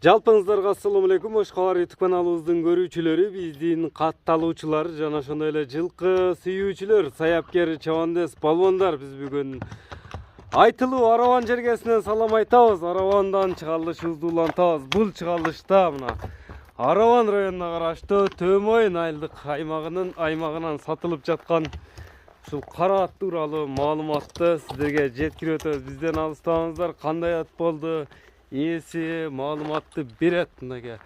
Жалпыңыздарга assalamu alaikum. Hoş Xabar YouTube kanalыбыздын көрүүчүлөрү, биздин катталуучулар жана ошондой эле жылкы сүйүүчүлөр, саяпкер, чабандес, балбондар, биз бүгүн айтылуу Араван жергесинен салам айтабыз. Аравандан чыгарылышыбызды улантабыз. Бул чыгарылышта мына Араван районуна караштуу Төмөйн айылдык аймагынан сатылып жаткан ушул кара ат тууралуу маалыматты сиздерге жеткирип өтөбүз. Бизден алыстабаңыздар. Кандай ат болду? Ээси маалыматты берет. Мынага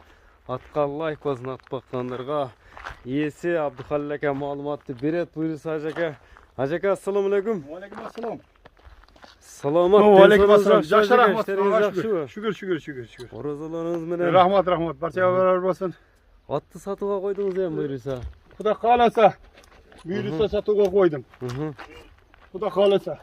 атка лайк басып ат баккандарга ээси Абдухалил ака маалыматты берет. Буйруса ажака. Ажака, ассаламу алейкум. Алейкум ассалам. Саламат. Алейкум ассалам. Жакшы, рахмат. Шүгүр. Оразаларыңыз менен. Рахмат. Барчага болсун. Атты сатууга койдуңуз эми буйруса. Кудай кааласа. Буйруса сатууга койдум. Кудай кааласа.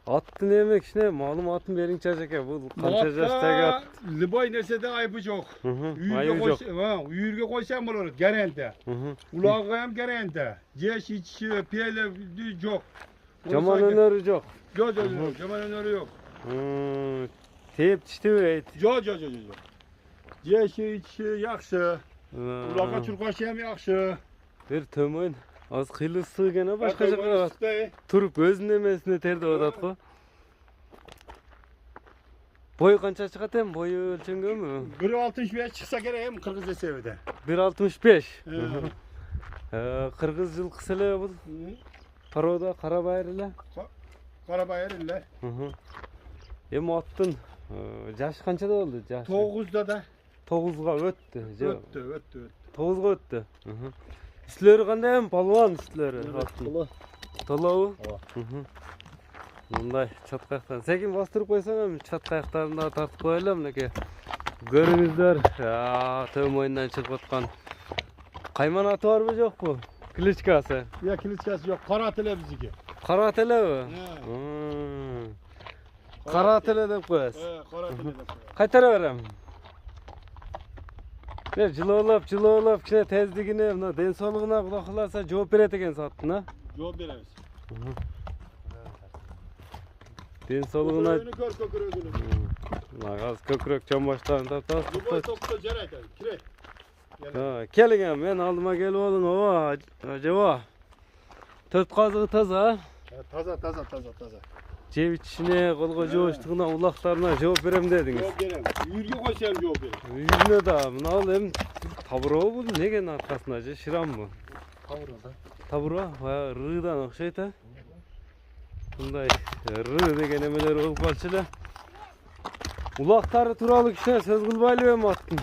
Аттын эми кичине маалыматын бериңчи ажака. Бул канча жаштагы ат? Любой нерседе айыбы жок. Айыбы жок. Үйүргө койсоң болот, гаранта. Улагы ham гаранта. Жеш ичи, пеле жок. Жаман өнөрү жок. Жок, жаман өнөрү жок. Теп тиштебейт. Жок. Жеш ичи жакшы. Улагы чуркашы ham жакшы. Бир Төмөйн аз кыйлысы экен, башка жака туруп өзүнүн эмесине тердеп атат го. Бою канча чыгат эми? Бою өлчөнгөнбү? 1.65 чыкса керек эми кыргыз эсебиде. 1.65. Кыргыз жылкысы эле бул. Порода кара байыр эле. Кара байыр эле. Эми аттын жашы канчада болду? Жашы 9'da da. 9га өттү. Өттү. 9га өттү. Üstlöri kандай эми палуан üstlöri? Толобу? Мындай чаткаяктан. Секин бастырып койсоң эми чаткаяктарын да тартып коелу мынакей. Көрүңүздөр, Төмөйүндөн чыгып аткан кайман аты барбы жокпу? Кличкасы. Кличкасы жок, кара теле биздики. Кара телеби? Кара теле деп коесуз. Кара теле деп коесуз. Кайтара берем. Жылуулап, кичине тездигине, мына ден соолугуна Кудай кааласа жооп берет экенсиз аттын, а? Жооп беребиз. Ден соолугуна көкүрөгүнү. Мына азыр көкүрөк жамбаштарын тартабыз. Любой токто жарайт, кирет. Келиң, мен алдыма келип алың, ооба, ажаба. Төрт казыгы таза, Таза. жеп ичишине, колго жуучтугуна, улактарына жооп берем дедиңиз. Жооп берем. Үйүргө койсом жооп берем. Үйүнө да, мына ал эми табуро бул, неге аркасына же ширамбы? Табуро, рыдан окшойт, а? Мындай ры деген эмелер болуп калчу эле. Улактары тууралуу кичине сөз кылбайлыбы эми аттын?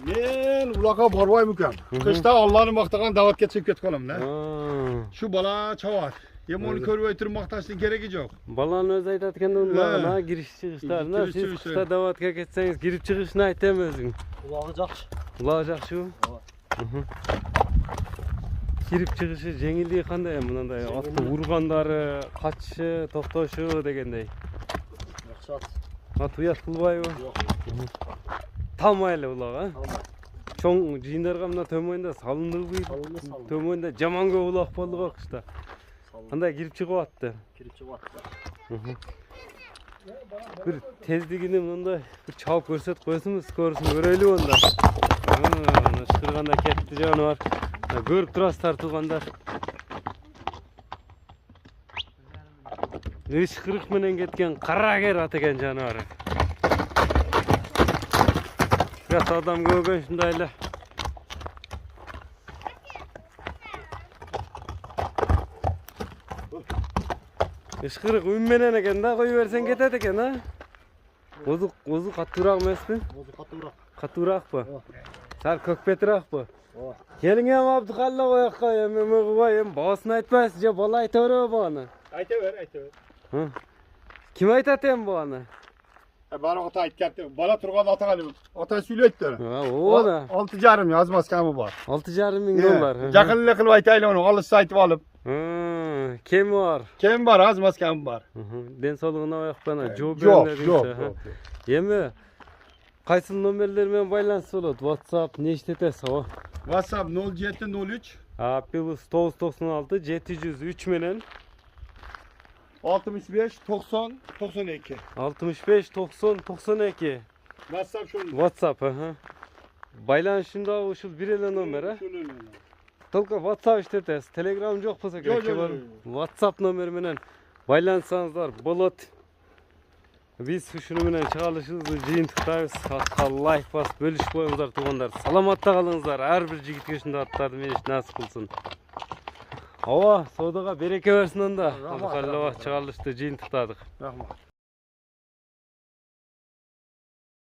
Мен улакка барбайм экен. Кышта Алланы мактаган даватка чыгып кетип калам да. Şu bala çavar. Hem onu körüp ötürüp maktaştın gereği yok. Баланы өзү айтат экен улагына, кирип чыгыштарына. Сиз кышта даватка кетсеңиз, кирип чыгышын айтам өзүң. Uлагы жакшы. Улагы жакшыбы? Кирип чыгышы жеңилдиги кандай? Мындай атты ургандары, качышы, токтошу дегендей. Жакшы ат. Ат уят кылбайбы? Жок. Талмай эле улак, а? Чоң жыйындарга мына Төмөйүндө салындырбы? Төмөйүндө жаман көп улак болду го кышта. Кандай кирип чыгып атты? Кирип чыгып атты. Бир тездигини мындай бир чабып көрсөтүп койсоңуз, скоросун көрөлү анда. Ышкырганда кетти жаныбар. Көрүп турасыздар туугандар. Ышкырык менен кеткен карагер ат экен жаныбар. Biraz adam görgөн şunday эле. Ышкырык үн менен экен да, кое берсең кетет экен, а? Озу катуураак эмеспи? Озу катуураак. Катуураакпы? Сал көкпетиракпы? Келиң эми Абдухалил коякка, эми кылбай, эми баасын айтпайсыз же бала айта береби бааны? Айта бер. Ким айтат эми бааны? Bana ata aytketti. Bana turgan ata galim. Ata söyleytler. O da. 6,5 yazmaz kamı var. 6,5 ming dollar. Yakınlık kılıp aytaylı onu. Alış aytıp alıp. Kim var? Kim var? Azmaz kamı var. Den soluğuna ayaklarına. Yok. Yemi. Qaysı nomerlerмен байланыш болот? WhatsApp ne işletesiz o? WhatsApp 0703 996 703 menen 65 90 92. 65 90 92. WhatsApp şunu. WhatsApp aha. Baylanışında uşul bir ele nomer ha. Tolka WhatsApp işletesiz. Telegram yok bolsa gerek. Yok. WhatsApp nomeri menen baylansanızlar bolat. Biz şunu menen çağalışыбызды жыйынтыктайбыз. Like bas, bölüşүп коюңуздар туугандар. Саламатта калыңыздар. Ар бир жигитке ушундай аттарды менеш насип кылсын. Ооба, соодага береке берсин анда. Чыгарылышты жыйынтыктадык. Rahmat.